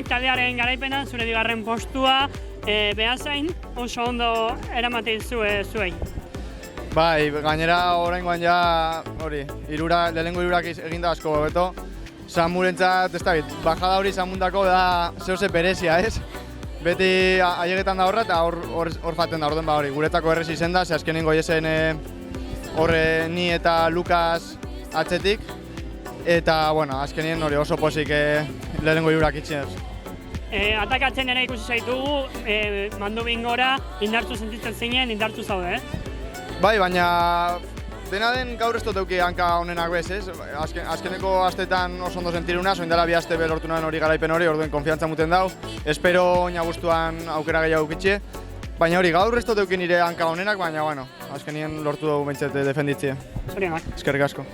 Onak taldearen garaipenan zure bigarren postua, behazain oso ondo eramaten zuei. Bai, gainera oraingoan ja, hori, lehenengo hirurak eginda asko hobeto. Samurentzat, ez da bit, bajada hori Samundako da zehose berezia, ez? Beti ailegetan da horra eta hor faten da orden ba hori. Guretzako errez izen da, ze azkenengo jesen horre ni eta Lukas atzetik. Eta, bueno, azkenien hori oso posik lehenengo hirurak itxinez. Atakatzen ere ikusi zaitugu, mandu bingora, indartzu sentitzen zinen, indartzu zaude, Bai, baina dena den gaur ez dut euki hanka honenak bez, ez? Azkeneko astetan oso ondo sentiruna, soin dela 2 aste lortu nuen hori garaipen hori, orduen konfiantza muten dau. Espero oina guztuan aukera gehiago ukitxe. Baina hori, gaur ez dut euki nire hanka honenak, baina, bueno, azkenien lortu dugu behintzete defenditzie. Zorionak. Eskerrik asko.